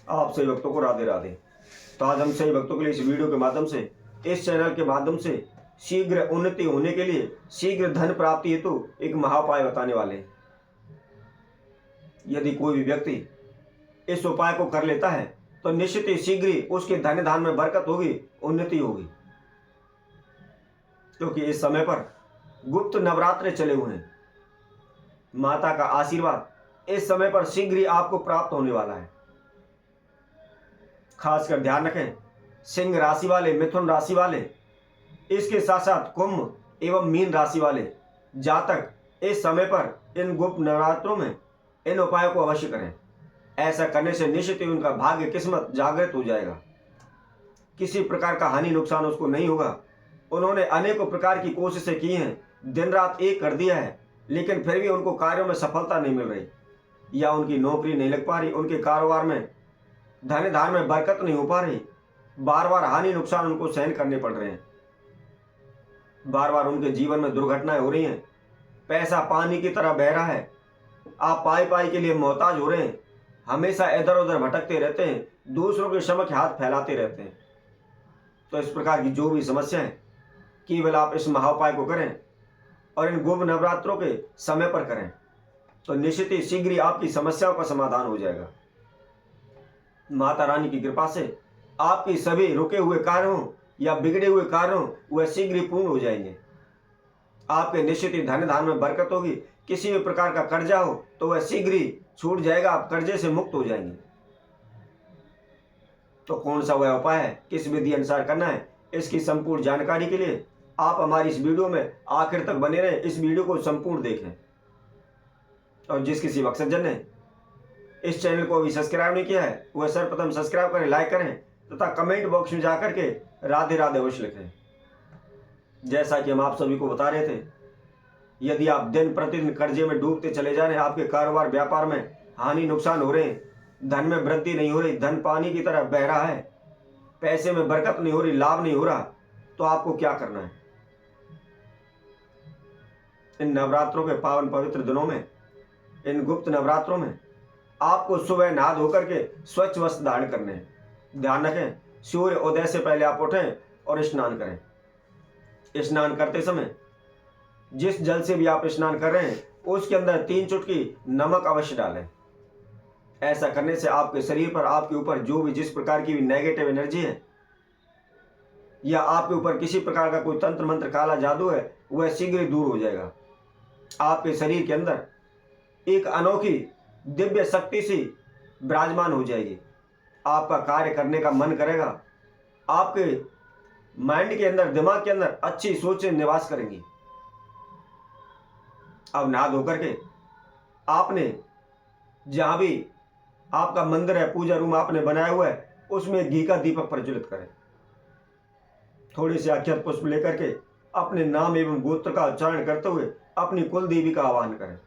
आप सभी भक्तों को राधे राधे। तो आज हम सभी भक्तों के लिए इस वीडियो के माध्यम से, इस चैनल के माध्यम से शीघ्र उन्नति होने के लिए, शीघ्र धन प्राप्ति हेतु एक महाउपाय बताने वाले हैं। यदि कोई भी व्यक्ति इस उपाय को कर लेता है तो निश्चित ही शीघ्र ही उसके धन धान में बरकत होगी, उन्नति होगी। क्योंकि इस समय पर गुप्त नवरात्रे चले हुए हैं। माता का आशीर्वाद इस समय पर शीघ्र ही आपको प्राप्त होने वाला है। खासकर ध्यान रखें, सिंह राशि वाले, मिथुन राशि वाले, इसके साथ साथ कुंभ एवं मीन राशि वाले जातक इस समय पर इन गुप्त नवरात्रों में इन उपायों को अवश्य करें। ऐसा करने से निश्चित ही उनका भाग्य किस्मत जागृत हो जाएगा। किसी प्रकार का हानि नुकसान उसको नहीं होगा। उन्होंने अनेकों प्रकार की कोशिशें की हैं, दिन रात एक कर दिया है, लेकिन फिर भी उनको कार्यों में सफलता नहीं मिल रही, या उनकी नौकरी नहीं लग पा रही, उनके कारोबार में धन धान में बरकत नहीं हो पा रही। बार बार हानि नुकसान उनको सहन करने पड़ रहे हैं। बार बार उनके जीवन में दुर्घटनाएं हो रही हैं। पैसा पानी की तरह बह रहा है। आप पाई पाई के लिए मोहताज हो रहे हैं। हमेशा इधर उधर भटकते रहते हैं, दूसरों के समक्ष हाथ फैलाते रहते हैं। तो इस प्रकार की जो भी समस्या है, केवल आप इस महाउपाय को करें और इन गुप्त नवरात्रों के समय पर करें तो निश्चित ही शीघ्र ही आपकी समस्याओं का समाधान हो जाएगा। माता रानी की कृपा से आपकी सभी रुके हुए कार्य हों या बिगड़े हुए कार्य हों, वह शीघ्र ही पूर्ण हो जाएंगे। आपके निश्चित ही धन धान में बरकत होगी। किसी भी प्रकार का कर्जा हो तो वह शीघ्र ही छूट जाएगा, आप कर्जे से मुक्त हो जाएंगे। तो कौन सा वह उपाय है, किस विधि अनुसार करना है, इसकी संपूर्ण जानकारी के लिए आप हमारी इस वीडियो में आखिर तक बने रहें। इस वीडियो को संपूर्ण देखें। और जिस किसी मकसदजन ने इस चैनल को अभी सब्सक्राइब नहीं किया है, वह सर्वप्रथम सब्सक्राइब करें, लाइक करें तथा कमेंट बॉक्स में जाकर के राधे राधे अवश्य लिखें। जैसा कि हम आप सभी को बता रहे थे, यदि आप दिन प्रतिदिन कर्जे में डूबते चले जा रहे हैं, आपके कारोबार व्यापार में हानि नुकसान हो रहे हैं, धन में वृद्धि नहीं हो रही, धन पानी की तरह बह रहा है, पैसे में बरकत नहीं हो रही, लाभ नहीं हो रहा, तो आपको क्या करना है? इन नवरात्रों के पावन पवित्र दिनों में, इन गुप्त नवरात्रों में आपको सुबह नहा धोकर के स्वच्छ वस्त्र धारण करने हैं। ध्यान रखें, सूर्य उदय से पहले आप उठें और स्नान करें। स्नान करते समय जिस जल से भी आप स्नान कर रहे हैं, उसके अंदर 3 चुटकी नमक अवश्य डालें। ऐसा करने से आपके शरीर पर, आपके ऊपर जो भी जिस प्रकार की भी नेगेटिव एनर्जी है, या आपके ऊपर किसी प्रकार का कोई तंत्र मंत्र काला जादू है, वह शीघ्र ही दूर हो जाएगा। आपके शरीर के अंदर एक अनोखी दिव्य शक्ति सी विराजमान हो जाएगी। आपका कार्य करने का मन करेगा। आपके माइंड के अंदर, दिमाग के अंदर अच्छी सोचें निवास करेंगी। अब नहा धोकर के आपने जहां भी आपका मंदिर है, पूजा रूम आपने बनाया हुआ है, उसमें घी का दीपक प्रज्वलित करें। थोड़ी सी अक्षत पुष्प लेकर के अपने नाम एवं गोत्र का उच्चारण करते हुए अपनी कुल देवी का आह्वान करें।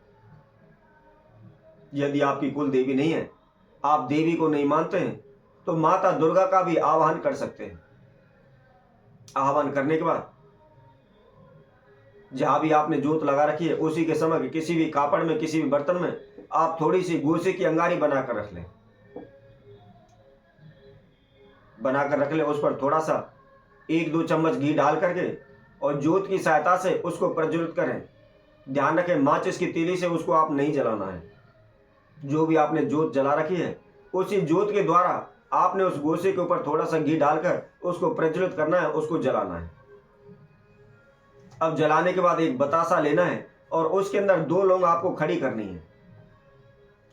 यदि आपकी कुल देवी नहीं है, आप देवी को नहीं मानते हैं, तो माता दुर्गा का भी आह्वान कर सकते हैं। आह्वान करने के बाद जहां भी आपने जोत लगा रखी है, उसी के समय किसी भी कापड़ में, किसी भी बर्तन में आप थोड़ी सी गोसे की अंगारी बनाकर रख लें। बनाकर रख लें, उस पर थोड़ा सा 1-2 चम्मच घी डाल करके और जोत की सहायता से उसको प्रज्वलित करें। ध्यान रखें, माचिस की तीली से उसको आप नहीं जलाना है। जो भी आपने जोत जला रखी है, उसी जोत के द्वारा आपने उस गोसे के ऊपर थोड़ा सा घी डालकर उसको प्रज्वलित करना है, उसको जलाना है। अब जलाने के बाद एक बतासा लेना है और उसके अंदर 2 लौंग आपको खड़ी करनी है।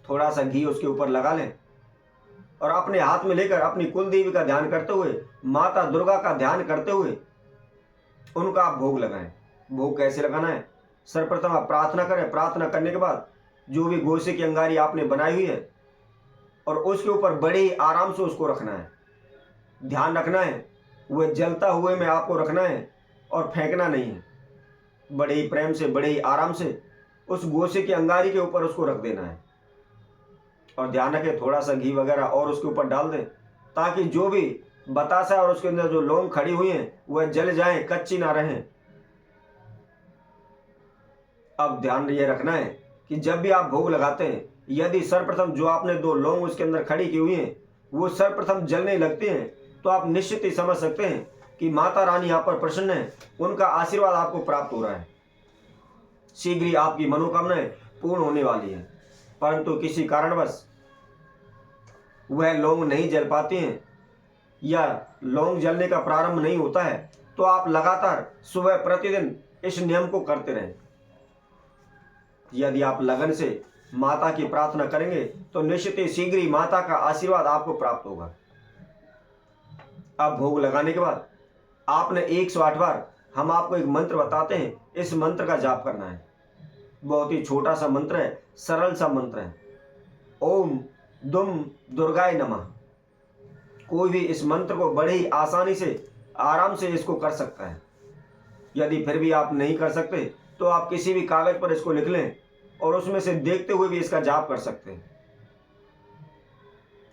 थोड़ा सा घी उसके ऊपर लगा लें और अपने हाथ में लेकर अपनी कुल देवी का ध्यान करते हुए, माता दुर्गा का ध्यान करते हुए उनका आप भोग लगाएं। भोग कैसे लगाना है? सर्वप्रथम आप प्रार्थना करें। प्रार्थना करने के बाद जो भी गोसे की अंगारी आपने बनाई हुई है, और उसके ऊपर बड़े ही आराम से उसको रखना है। ध्यान रखना है, वह जलता हुए में आपको रखना है और फेंकना नहीं है। बड़े ही प्रेम से, बड़े ही आराम से उस गोसे की अंगारी के ऊपर उसको रख देना है। और ध्यान रखें, थोड़ा सा घी वगैरह और उसके ऊपर डाल दें, ताकि जो भी बतासा और उसके अंदर जो लौंग खड़ी हुई हैं, वह जल जाएं, कच्ची ना रहें। अब ध्यान ये रखना है कि जब भी आप भोग लगाते हैं, यदि सर्वप्रथम जो आपने 2 लौंग उसके अंदर खड़ी की हुई हैं, वो सर्वप्रथम जलने लगते हैं, तो आप निश्चित ही समझ सकते हैं कि माता रानी आप पर प्रसन्न है, उनका आशीर्वाद आपको प्राप्त हो रहा है। शीघ्र ही आपकी मनोकामनाएं पूर्ण होने वाली है। परंतु किसी कारणवश वह लौंग नहीं जल पाती हैं या लौंग जलने का प्रारंभ नहीं होता है, तो आप लगातार सुबह प्रतिदिन इस नियम को करते रहें। यदि आप लगन से माता की प्रार्थना करेंगे तो निश्चित ही शीघ्र ही माता का आशीर्वाद आपको प्राप्त होगा। अब भोग लगाने के बाद आपने 108 बार हम आपको एक मंत्र बताते हैं, इस मंत्र का जाप करना है। बहुत ही छोटा सा मंत्र है, सरल सा मंत्र है। ओम दुम दुर्गाय नमः। कोई भी इस मंत्र को बड़े ही आसानी से आराम से इसको कर सकता है। यदि फिर भी आप नहीं कर सकते तो आप किसी भी कागज पर इसको लिख लें और उसमें से देखते हुए भी इसका जाप कर सकते हैं।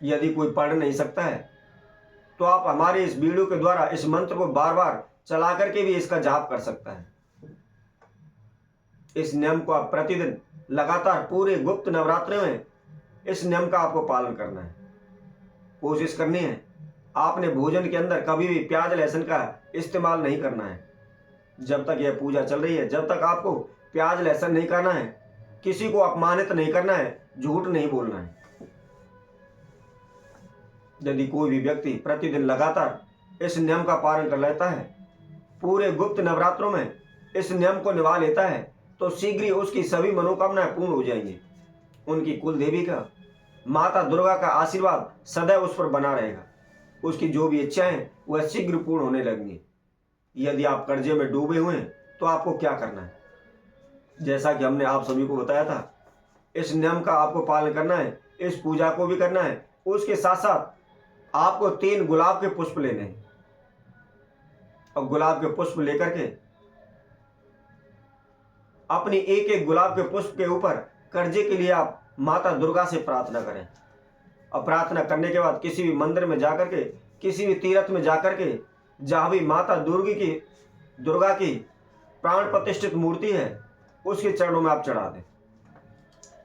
यदि कोई पढ़ नहीं सकता है तो आप हमारे इस वीडियो के द्वारा इस मंत्र को बार बार चला करके भी इसका जाप कर सकता है। इस नियम को आप प्रतिदिन लगातार पूरे गुप्त नवरात्रि में इस नियम का आपको पालन करना है। कोशिश करनी है आपने भोजन के अंदर कभी भी प्याज लहसुन का इस्तेमाल नहीं करना है। जब तक यह पूजा चल रही है, जब तक आपको प्याज लहसुन नहीं करना है, किसी को अपमानित नहीं करना है, झूठ नहीं बोलना है। यदि कोई भी व्यक्ति प्रतिदिन लगातार इस नियम का पालन कर लेता है, पूरे गुप्त नवरात्रों में इस नियम को निभा लेता है, तो शीघ्र ही उसकी सभी मनोकामनाएं पूर्ण हो जाएंगी। उनकी कुल देवी का, माता दुर्गा का आशीर्वाद सदैव उस पर बना रहेगा। उसकी जो भी इच्छाएं वह शीघ्र पूर्ण होने लगेंगी। यदि आप कर्जे में डूबे हुए हैं तो आपको क्या करना है? जैसा कि हमने आप सभी को बताया था, इस नियम का आपको पालन करना है, इस पूजा को भी करना है। उसके साथ साथ आपको 3 गुलाब के पुष्प लेने हैं और गुलाब के पुष्प लेकर के अपनी एक एक गुलाब के पुष्प के ऊपर कर्जे के लिए आप माता दुर्गा से प्रार्थना करें। और प्रार्थना करने के बाद किसी भी मंदिर में जाकर के, किसी भी तीर्थ में जाकर के, जहाँ भी माता दुर्गा की प्राण प्रतिष्ठित मूर्ति है, उसके चरणों में आप चढ़ा दें।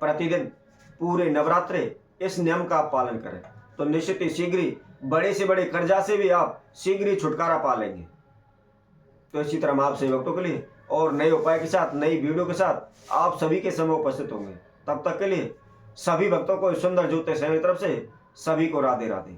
प्रतिदिन पूरे नवरात्रे इस नियम का आप पालन करें तो निश्चित ही शीघ्र ही बड़े से बड़े कर्जा से भी आप शीघ्र ही छुटकारा पा लेंगे। तो इसी तरह हम आपसे भक्तों के लिए और नए उपाय के साथ, नई वीडियो के साथ आप सभी के समय उपस्थित होंगे। तब तक के लिए सभी भक्तों को सुंदर ज्योतिष चैनल की तरफ से सभी को राधे राधे।